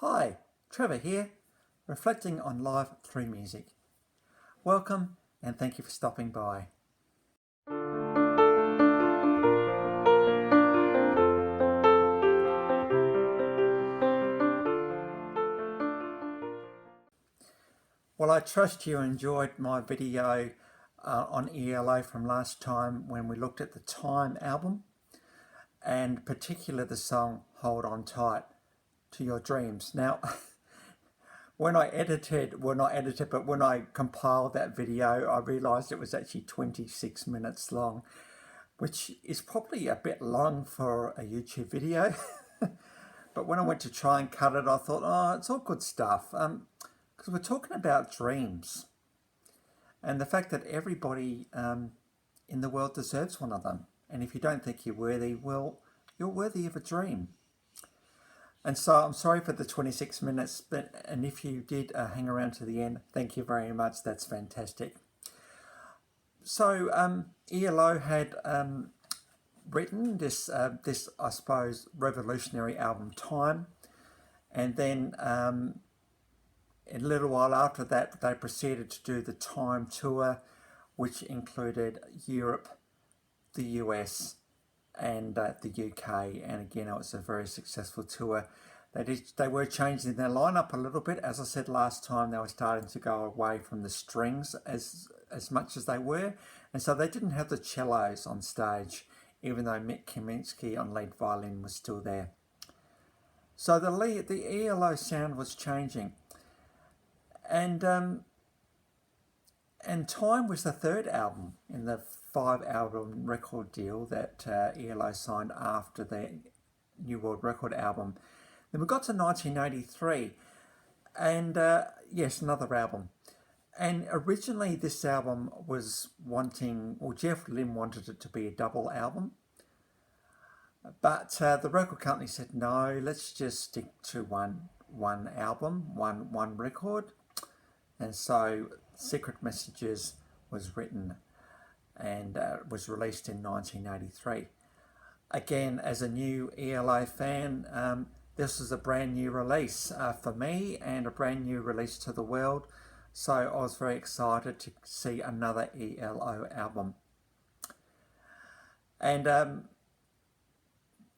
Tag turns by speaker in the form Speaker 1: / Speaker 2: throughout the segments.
Speaker 1: Hi, Trevor here, reflecting on life through music. Welcome and thank you for stopping by. Well, I trust you enjoyed my video on ELO from last time when we looked at the Time album, and particularly the song Hold On Tight to Your Dreams. Now, when I compiled that video, I realized it was actually 26 minutes long, which is probably a bit long for a YouTube video. But when I went to try and cut it, I thought, oh, it's all good stuff. Because we're talking about dreams and the fact that everybody in the world deserves one of them. And if you don't think you're worthy, well, you're worthy of a dream. And so I'm sorry for the 26 minutes, and if you did hang around to the end, thank you very much. That's fantastic. So ELO had written this, I suppose, revolutionary album, Time, and then a little while after that, they proceeded to do the Time tour, which included Europe, the US, and the UK, and again it was a very successful tour. They were changing their lineup a little bit. As I said last time, they were starting to go away from the strings as much as they were, and so they didn't have the cellos on stage, even though Mick Kaminsky on lead violin was still there. So the ELO sound was changing, and Time was the third album in the 5-album record deal that ELO signed after the New World Record album. Then we got to 1983, and yes, another album. And originally this album was Jeff Lynne wanted it to be a double album. But the record company said, no, let's just stick to one album, one record. And so Secret Messages was written and was released in 1983. Again, as a new ELO fan, this was a brand new release for me and a brand new release to the world. So I was very excited to see another ELO album. And there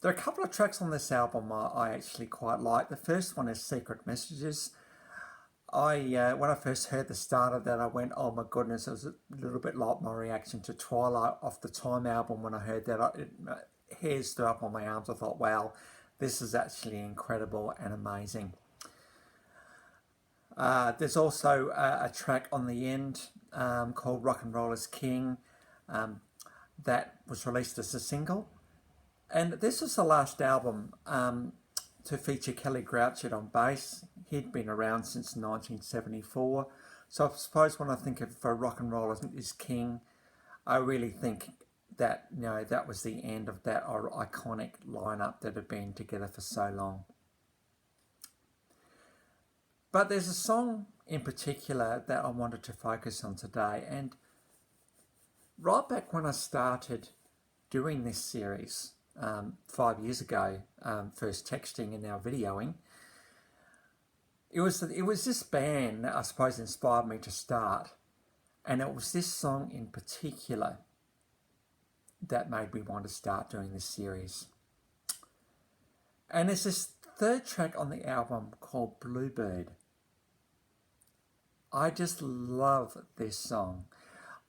Speaker 1: are a couple of tracks on this album I actually quite like. The first one is Secret Messages. When I first heard the start of that, I went, oh my goodness, it was a little bit like my reaction to Twilight off the Time album. When I heard that, hairs stood up on my arms. I thought, wow, this is actually incredible and amazing. There's also a track on the end called Rock and Roll is King that was released as a single. And this is the last album to feature Kelly Grouchett on bass. He'd been around since 1974. So I suppose when I think of Rock and Roll is King, I really think that, that was the end of that iconic lineup that had been together for so long. But there's a song in particular that I wanted to focus on today. And right back when I started doing this series 5 years ago, first texting and now videoing, it was this band that I suppose inspired me to start, and it was this song in particular that made me want to start doing this series. And there's this third track on the album called Bluebird. I just love this song.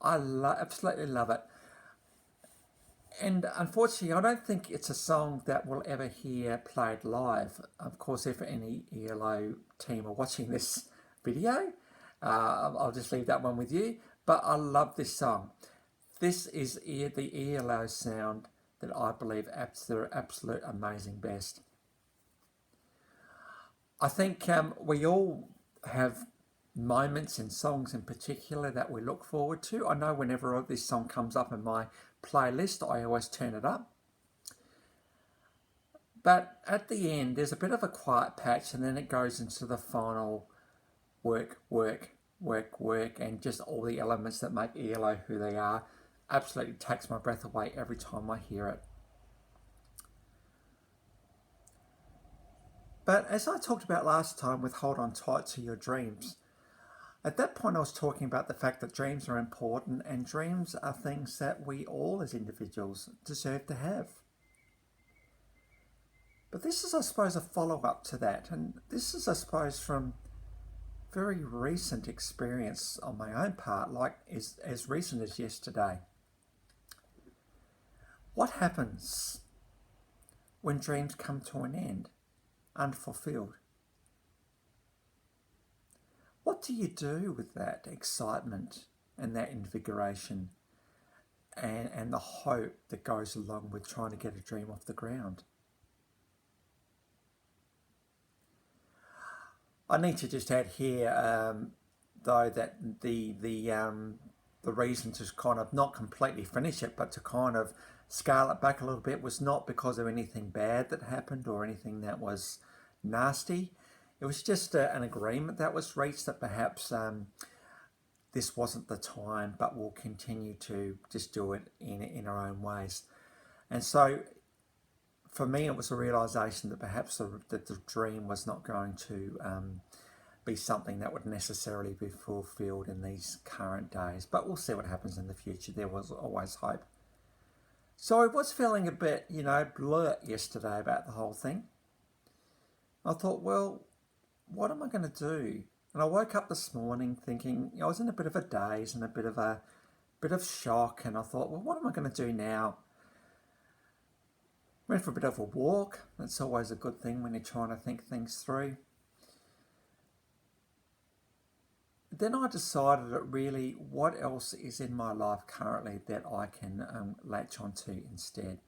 Speaker 1: I absolutely love it. And unfortunately, I don't think it's a song that we'll ever hear played live. Of course, if any ELO team are watching this video, I'll just leave that one with you. But I love this song. This is the ELO sound that I believe is their absolute amazing best. I think we all have moments in songs in particular that we look forward to. I know whenever this song comes up in my playlist, I always turn it up. But at the end, there's a bit of a quiet patch, and then it goes into the final work, and just all the elements that make ELO who they are. Absolutely takes my breath away every time I hear it. But as I talked about last time with hold on tight to your dreams, at that point I was talking about the fact that dreams are important and dreams are things that we all as individuals deserve to have. But this is, I suppose, a follow-up to that, and this is, I suppose, from very recent experience on my own part, like as recent as yesterday. What happens when dreams come to an end, unfulfilled? What do you do with that excitement and that invigoration and the hope that goes along with trying to get a dream off the ground? I need to just add here, though, that the reason to kind of not completely finish it, but to kind of scale it back a little bit, was not because of anything bad that happened or anything that was nasty. It was just an agreement that was reached that perhaps this wasn't the time, but we'll continue to just do it in our own ways. And so for me, it was a realisation that perhaps that the dream was not going to be something that would necessarily be fulfilled in these current days. But we'll see what happens in the future. There was always hope. So I was feeling a bit, blur yesterday about the whole thing. I thought, well, what am I going to do? And I woke up this morning thinking, I was in a bit of a daze and a bit of shock. And I thought, well, what am I going to do now? Went for a bit of a walk. That's always a good thing when you're trying to think things through. Then I decided that really, what else is in my life currently that I can latch onto instead?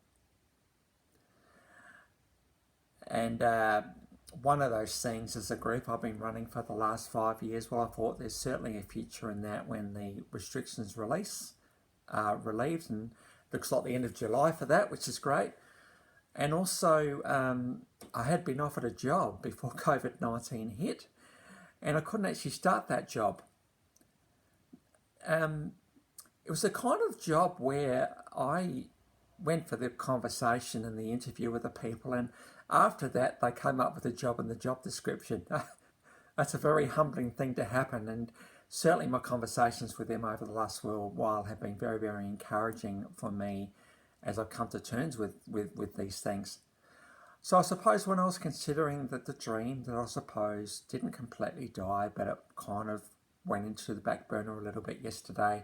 Speaker 1: And one of those things is a group I've been running for the last 5 years. Well, I thought there's certainly a future in that when the restrictions are relieved, and looks like the end of July for that, which is great. And also, I had been offered a job before COVID-19 hit, and I couldn't actually start that job. It was the kind of job where I went for the conversation and the interview with the people, and after that they came up with a job in the job description. That's a very humbling thing to happen, and certainly my conversations with them over the last while have been very, very encouraging for me as I've come to terms with these things. So I suppose when I was considering that the dream that I suppose didn't completely die, but it kind of went into the back burner a little bit yesterday,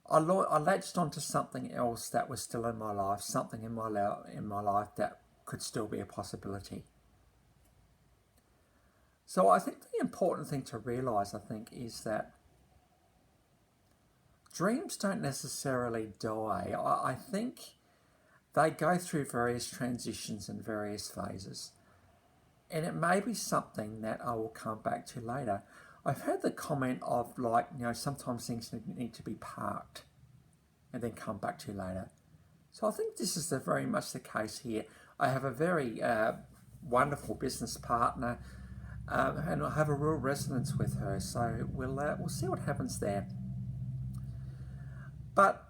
Speaker 1: I latched onto something else that was still in my life, something in my life that could still be a possibility. So I think the important thing to realise, is that dreams don't necessarily die. I think they go through various transitions and various phases. And it may be something that I will come back to later. I've heard the comment of sometimes things need to be parked and then come back to later. So I think this is very much the case here. I have a very wonderful business partner, and I have a real resonance with her. So we'll see what happens there. But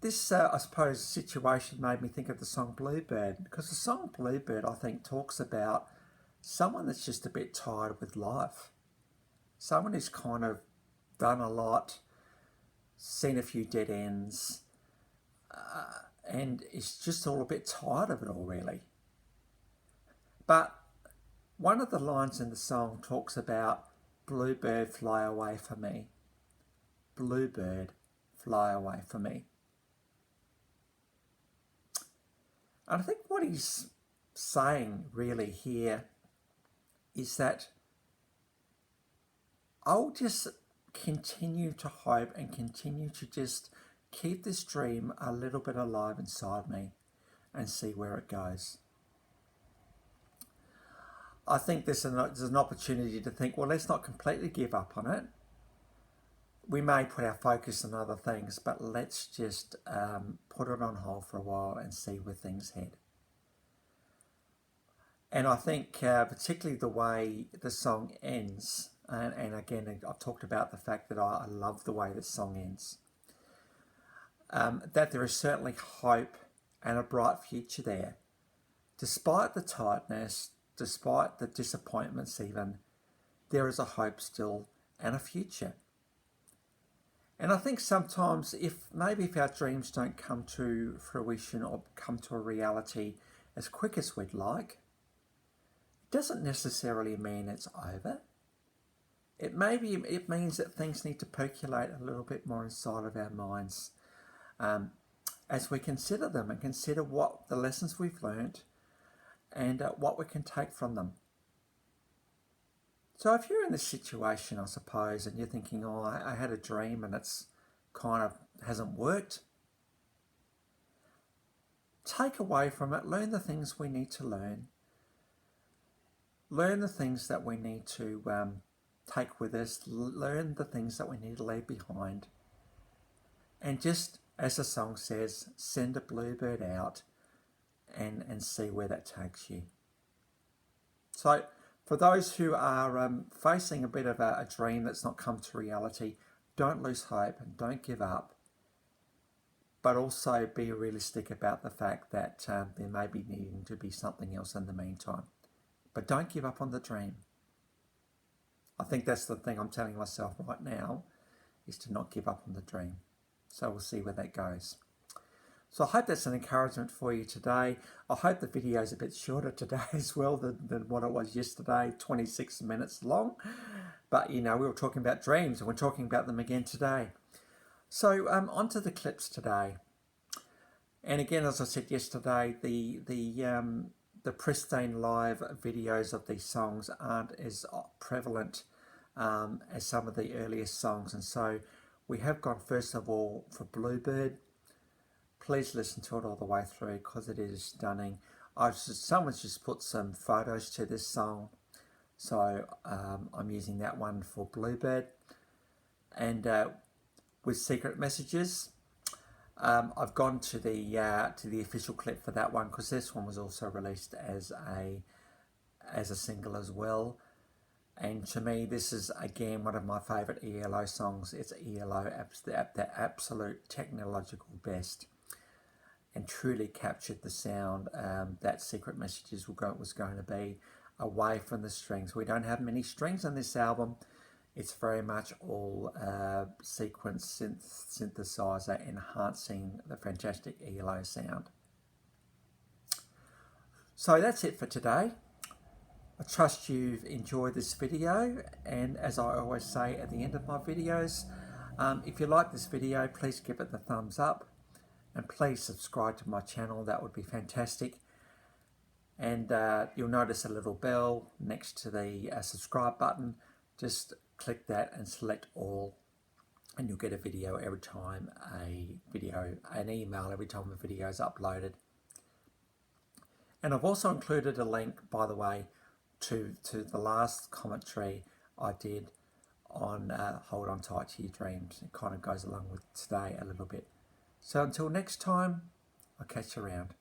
Speaker 1: this I suppose, situation made me think of the song Bluebird, because the song Bluebird, I think, talks about someone that's just a bit tired with life. Someone who's kind of done a lot, seen a few dead ends, and is just all a bit tired of it all, really. But one of the lines in the song talks about Bluebird, fly away for me. Bluebird, fly away for me. And I think what he's saying really here is that I'll just continue to hope and continue to just keep this dream a little bit alive inside me and see where it goes. I think there's an opportunity to think, well, let's not completely give up on it. We may put our focus on other things, but let's just put it on hold for a while and see where things head. And I think particularly the way the song ends, and again, I've talked about the fact that I love the way the song ends, that there is certainly hope and a bright future there. Despite the tiredness, despite the disappointments even, there is a hope still and a future. And I think sometimes if our dreams don't come to fruition or come to a reality as quick as we'd like, it doesn't necessarily mean it's over. It means that things need to percolate a little bit more inside of our minds as we consider them and consider what the lessons we've learned and what we can take from them. So if you're in this situation, I suppose, and you're thinking, oh, I had a dream and it's kind of hasn't worked, take away from it, learn the things we need to learn. Learn the things that we need to take with us, learn the things that we need to leave behind. And just, as the song says, send a bluebird out and see where that takes you. So for those who are facing a bit of a dream that's not come to reality, don't lose hope and don't give up. But also be realistic about the fact that there may be needing to be something else in the meantime. But don't give up on the dream. I think that's the thing I'm telling myself right now, is to not give up on the dream. So we'll see where that goes. So I hope that's an encouragement for you today. I hope the video is a bit shorter today as well than what it was yesterday, 26 minutes long. But, you know, we were talking about dreams and we're talking about them again today. So on to the clips today. And again, as I said yesterday, the pristine live videos of these songs aren't as prevalent as some of the earliest songs. And so we have gone first of all for Bluebird. Please listen to it all the way through because it is stunning. Someone's just put some photos to this song. So I'm using that one for Bluebird. And with Secret Messages, I've gone to the official clip for that one because this one was also released as a single as well. And to me, this is again one of my favourite ELO songs. It's ELO at the absolute technological best, and truly captured the sound that Secret Messages was going to be, away from the strings. We don't have many strings on this album. It's very much all sequence synthesizer, enhancing the fantastic ELO sound. So that's it for today. I trust you've enjoyed this video, and as I always say at the end of my videos, if you like this video, please give it the thumbs up and please subscribe to my channel. That would be fantastic. And you'll notice a little bell next to the subscribe button. Just click that and select all, and you'll get a video every time an email every time a video is uploaded. And I've also included a link, by the way, to the last commentary I did on Hold On Tight to Your Dreams. It kind of goes along with today a little bit. So until next time, I'll catch you around.